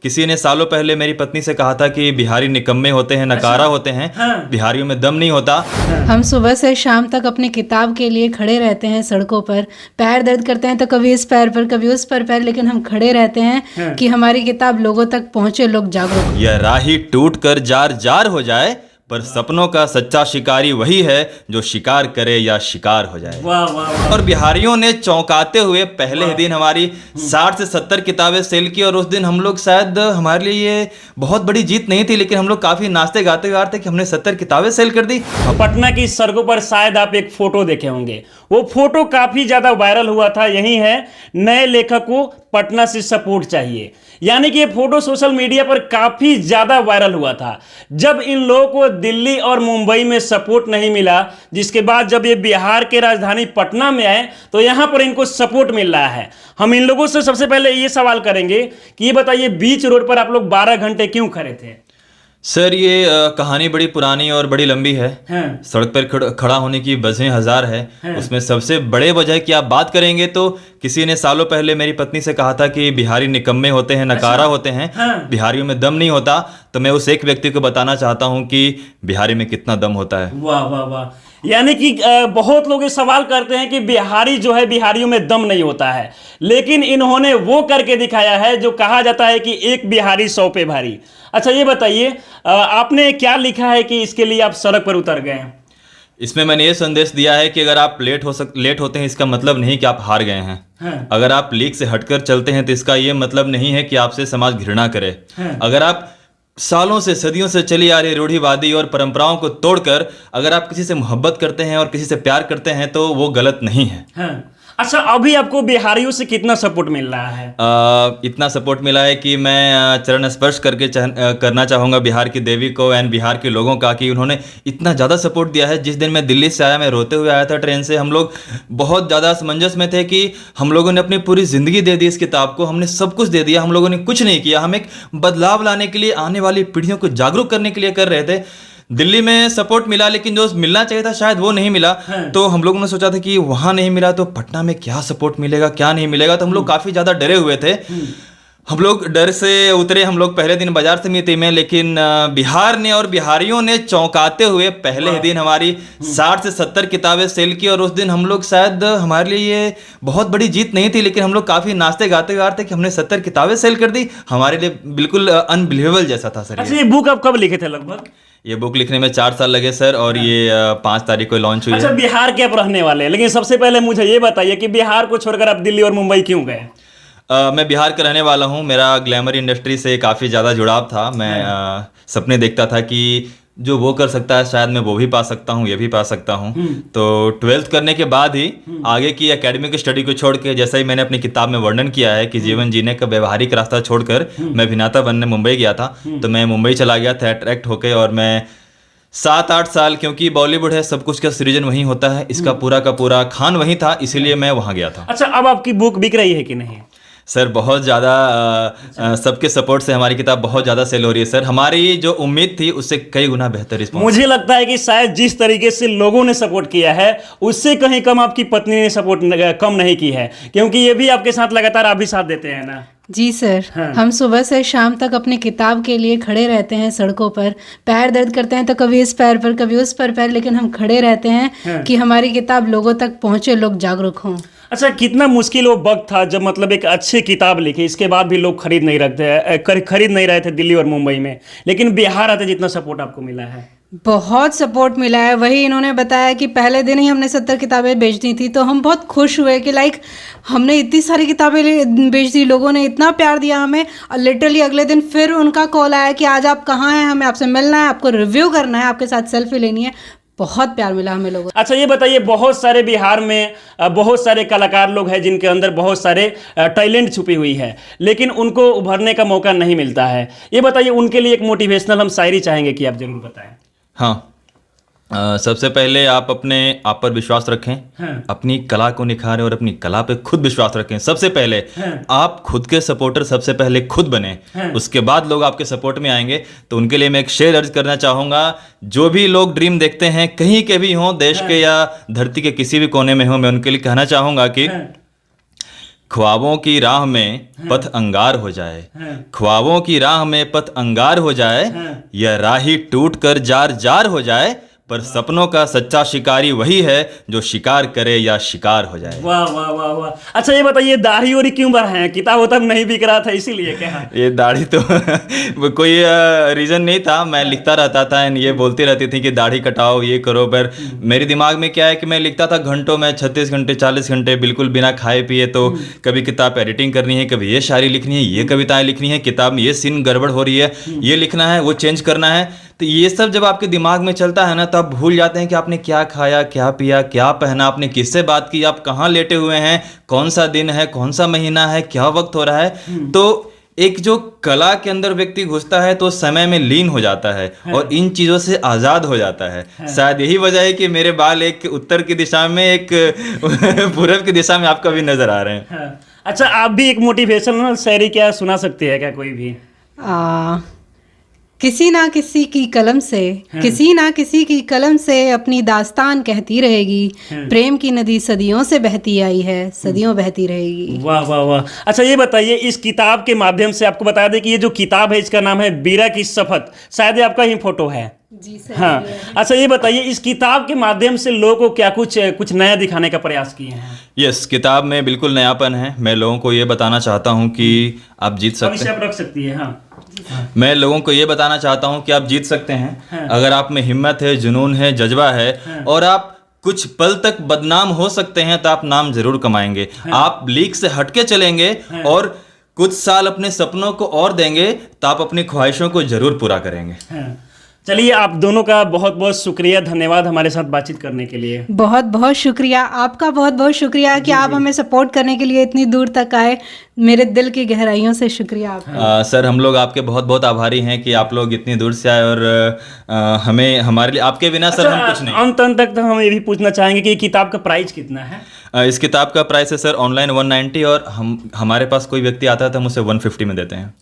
किसी ने सालों पहले मेरी पत्नी से कहा था कि बिहारी निकम्मे होते हैं, नकारा होते हैं, बिहारियों में दम नहीं होता। हम सुबह से शाम तक अपनी किताब के लिए खड़े रहते हैं सड़कों पर, पैर दर्द करते हैं तो कभी इस पैर पर कभी उस पर पैर, लेकिन हम खड़े रहते हैं कि हमारी किताब लोगों तक पहुंचे, लोग जागरूक। यह राही टूट कर जार जार हो जाए, पर सपनों का सच्चा शिकारी वही है जो शिकार करे या शिकार हो जाए। वाह वाह वाह। और बिहारियों ने चौंकाते हुए पहले ही दिन हमारी 60 से 70 किताबें सेल की, और उस दिन हम लोग शायद, हमारे लिए ये बहुत बड़ी जीत नहीं थी, लेकिन हम लोग काफी नाचते गाते गा रहे थे कि हमने 70 किताबें सेल कर दी। पटना की सड़कों पर शायद आप एक फोटो देखे होंगे, वो फोटो काफी ज्यादा वायरल हुआ था। यही है, नए लेखक को पटना से सपोर्ट चाहिए। यानी कि ये फोटो सोशल मीडिया पर काफी ज्यादा वायरल हुआ था। जब इन लोगों को दिल्ली और मुंबई में सपोर्ट नहीं मिला, जिसके बाद जब ये बिहार के राजधानी पटना में आए तो यहां पर इनको सपोर्ट मिल रहा है। हम इन लोगों से सबसे पहले ये सवाल करेंगे कि ये बताइए, बीच रोड पर आप लोग 12 घंटे क्यों खड़े थे? सर, ये कहानी बड़ी पुरानी और बड़ी लंबी है। सड़क पर खड़ा होने की वजह हजार है। उसमें सबसे बड़े वजह की आप बात करेंगे तो किसी ने सालों पहले मेरी पत्नी से कहा था कि बिहारी निकम्मे होते हैं, नकारा होते हैं, बिहारियों में दम नहीं होता। तो मैं उस एक व्यक्ति को बताना चाहता हूं कि बिहारी में कितना दम होता है। वाह वाह वाह। यानी कि बहुत लोग ये सवाल करते हैं कि बिहारी जो है, बिहारियों में दम नहीं होता है, लेकिन इन्होंने वो करके दिखाया है जो कहा जाता है कि एक बिहारी 100 पे भारी। अच्छा, ये बताइए, आपने क्या लिखा है कि इसके लिए आप सड़क पर उतर गए हैं? इसमें मैंने ये संदेश दिया है कि अगर आप लेट होते हैं, इसका मतलब नहीं कि आप हार गए हैं। अगर आप लीक से हटकर चलते हैं तो इसका ये मतलब नहीं है कि आपसे समाज घृणा करे। अगर आप सालों से, सदियों से चली आ रही रूढ़िवादी और परंपराओं को तोड़कर अगर आप किसी से मोहब्बत करते हैं और किसी से प्यार करते हैं तो वो गलत नहीं है। अच्छा, अभी आपको बिहारियों से कितना सपोर्ट मिल रहा है? इतना सपोर्ट मिला है कि मैं चरण स्पर्श करके करना चाहूँगा बिहार की देवी को एंड बिहार के लोगों का, कि उन्होंने इतना ज़्यादा सपोर्ट दिया है। जिस दिन मैं दिल्ली से आया, मैं रोते हुए आया था ट्रेन से। हम लोग बहुत ज़्यादा असमंजस में थे कि हम लोगों ने अपनी पूरी ज़िंदगी दे दी इस किताब को, हमने सब कुछ दे दिया, हम लोगों ने कुछ नहीं किया। हम एक बदलाव लाने के लिए, आने वाली पीढ़ियों को जागरूक करने के लिए कर रहे थे। दिल्ली में सपोर्ट मिला, लेकिन जो मिलना चाहिए था शायद वो नहीं मिला। तो हम लोगों ने सोचा था कि वहां नहीं मिला तो पटना में क्या सपोर्ट मिलेगा, क्या नहीं मिलेगा। तो हम लोग काफी ज्यादा डरे हुए थे। हम लोग डर से उतरे। हम लोग पहले दिन बाजार समिति में, लेकिन बिहार ने और बिहारियों ने चौंकाते हुए पहले ही दिन हमारी 60 से 70 किताबें सेल की, और उस दिन हम लोग शायद, हमारे लिए ये बहुत बड़ी जीत नहीं थी, लेकिन हम लोग काफी नाचते गाते गा रहे थे कि हमने 70 किताबें सेल कर दी। हमारे लिए बिल्कुल अनबिलीवेबल जैसा था सर। अच्छा, ये बुक आप कब लिखे थे लगभग? ये बुक लिखने में 4 साल लगे सर, और ये 5 तारीख को लॉन्च हुई है। अच्छा, बिहार के आप रहने वाले हैं, लेकिन सबसे पहले मुझे ये बताइए कि बिहार को छोड़कर आप दिल्ली और मुंबई क्यों गए? मैं बिहार का रहने वाला हूँ। मेरा ग्लैमर इंडस्ट्री से काफ़ी ज़्यादा जुड़ाव था। मैं सपने देखता था कि जो वो कर सकता है शायद मैं वो भी पा सकता हूँ, ये भी पा सकता हूँ। तो 12th करने के बाद ही आगे की एकेडमिक स्टडी को छोड़ के, जैसा ही मैंने अपनी किताब में वर्णन किया है कि जीवन जीने का व्यवहारिक रास्ता छोड़कर मैं अभिनेता बनने मुंबई गया था। तो मैं मुंबई चला गया था अट्रैक्ट होके, और मैं 7-8 साल, क्योंकि बॉलीवुड है, सब कुछ का सृजन वहीं होता है, इसका पूरा का पूरा खान वहीं था, इसीलिए मैं वहाँ गया था। अच्छा, अब आपकी बुक बिक रही है कि नहीं? सर, बहुत ज़्यादा सबके सपोर्ट से हमारी किताब बहुत ज़्यादा सेल हो रही है सर। हमारी जो उम्मीद थी उससे कई गुना बेहतर रिस्पॉन्स। मुझे लगता है कि शायद जिस तरीके से लोगों ने सपोर्ट किया है उससे कहीं कम आपकी पत्नी ने सपोर्ट कम नहीं की है, क्योंकि ये भी आपके साथ लगातार आप भी साथ देते हैं ना। जी सर। हम सुबह से शाम तक अपनी किताब के लिए खड़े रहते हैं सड़कों पर, पैर दर्द करते हैं तो कभी इस पैर पर कभी उस पर पैर, लेकिन हम खड़े रहते हैं कि हमारी किताब लोगों तक पहुंचे, लोग जागरूक हों। अच्छा, कितना मुश्किल वो वक्त था जब मतलब एक अच्छी किताब लिखी, इसके बाद भी लोग खरीद नहीं रहे थे दिल्ली और मुंबई में, लेकिन बिहार आते जितना सपोर्ट आपको मिला है? बहुत सपोर्ट मिला है। वही इन्होंने बताया कि पहले दिन ही हमने 70 किताबें बेच दी थी, तो हम बहुत खुश हुए कि हमने इतनी सारी किताबें बेच दी, लोगों ने इतना प्यार दिया हमें। और लिटरली अगले दिन फिर उनका कॉल आया कि आज आप कहाँ हैं, हमें आपसे मिलना है, आपको रिव्यू करना है, आपके साथ सेल्फी लेनी है। बहुत प्यार मिला हमें लोगों। अच्छा, ये बताइए, बहुत सारे बिहार में बहुत सारे कलाकार लोग हैं जिनके अंदर बहुत सारे टैलेंट छुपी हुई है, लेकिन उनको उभरने का मौका नहीं मिलता है। ये बताइए, उनके लिए एक मोटिवेशनल हम शायरी चाहेंगे कि आप जरूर बताएं। हाँ, सबसे पहले आप अपने आप पर विश्वास रखें। अपनी कला को निखारें और अपनी कला पे खुद विश्वास रखें। सबसे पहले आप खुद के सपोर्टर सबसे पहले खुद बने, उसके बाद लोग आपके सपोर्ट में आएंगे। तो उनके लिए मैं एक शेर अर्ज करना चाहूँगा। जो भी लोग ड्रीम देखते हैं, कहीं के भी हों, देश के या धरती के किसी भी कोने में हों, मैं उनके लिए कहना चाहूँगा कि ख्वाबों की राह में पथ अंगार हो जाए, ख्वाबों की राह में पथ अंगार हो जाए, यह राही टूट कर जार जार हो जाए, पर सपनों का सच्चा शिकारी वही है जो शिकार करे या शिकार हो जाए। वाह वाह वाह वाह। अच्छा ये बताइए, दाढ़ी और क्यों बढ़ाए? किताब वो तब नहीं बिक रहा था इसीलिए क्या? ये दाढ़ी तो वो कोई रीज़न नहीं था, मैं लिखता रहता था एंड ये बोलती रहती थी कि दाढ़ी कटाओ ये करो, पर मेरे दिमाग में क्या है कि मैं लिखता था घंटों में, 36 घंटे 40 घंटे बिल्कुल बिना खाए पिए। तो कभी किताब एडिटिंग करनी है, कभी ये शायरी लिखनी है, ये कविताएं लिखनी है, किताब में ये सीन गड़बड़ हो रही है, ये लिखना है, वो चेंज करना है। तो ये सब जब आपके दिमाग में चलता है ना, तो आप भूल जाते हैं कि आपने क्या खाया, क्या पिया, क्या पहना, आपने किससे बात की, आप कहाँ लेटे हुए हैं, कौन सा दिन है, कौन सा महीना है, क्या वक्त हो रहा है। तो एक जो कला के अंदर व्यक्ति घुसता है तो समय में लीन हो जाता है और इन चीज़ों से आज़ाद हो जाता है। शायद यही वजह है कि मेरे बाल एक उत्तर की दिशा में, एक पूरब की दिशा में आपका भी नज़र आ रहे हैं। अच्छा, आप भी एक मोटिवेशनल शायरी क्या सुना सकते हैं क्या कोई भी? किसी ना किसी की कलम से, किसी ना किसी की कलम से अपनी दास्तान कहती रहेगी, प्रेम की नदी सदियों से बहती आई है, सदियों बहती रहेगी। वाह वाह वाह। अच्छा ये बताइए, इस किताब के माध्यम से आपको बता दें कि ये जो किताब है इसका नाम है बीरा की शपथ, शायद ये आपका ही फोटो है। जी सर। हाँ। अच्छा ये बताइए, इस किताब के माध्यम से लोगों को क्या कुछ नया दिखाने का प्रयास किए हैं? यस, किताब में बिल्कुल नयापन है। मैं लोगों को ये बताना चाहता हूँ कि आप जीत सकते हैं। आप रख सकती है। हाँ। मैं लोगों को ये बताना चाहता हूँ कि आप जीत सकते हैं। अगर आप में हिम्मत है, जुनून है, जज्बा है और आप कुछ पल तक बदनाम हो सकते हैं, तो आप नाम जरूर कमाएंगे। आप लीक से हटके चलेंगे और कुछ साल अपने सपनों को और देंगे, तो आप अपनी ख्वाहिशों को जरूर पूरा करेंगे। चलिए, आप दोनों का बहुत बहुत शुक्रिया, धन्यवाद हमारे साथ बातचीत करने के लिए। बहुत बहुत शुक्रिया आपका, बहुत बहुत शुक्रिया कि आप हमें सपोर्ट करने के लिए इतनी दूर तक आए। मेरे दिल की गहराइयों से शुक्रिया आपका। सर, हम लोग आपके बहुत बहुत आभारी हैं कि आप लोग इतनी दूर से आए और हमें, हमारे लिए, आपके बिना सर हम कुछ नहीं। अंत तक तो हम ये भी पूछना चाहेंगे कि किताब का प्राइस कितना है? इस किताब का प्राइस है सर ऑनलाइन 190 और हमारे पास कोई व्यक्ति आता है तो हम उसे 150 में देते हैं।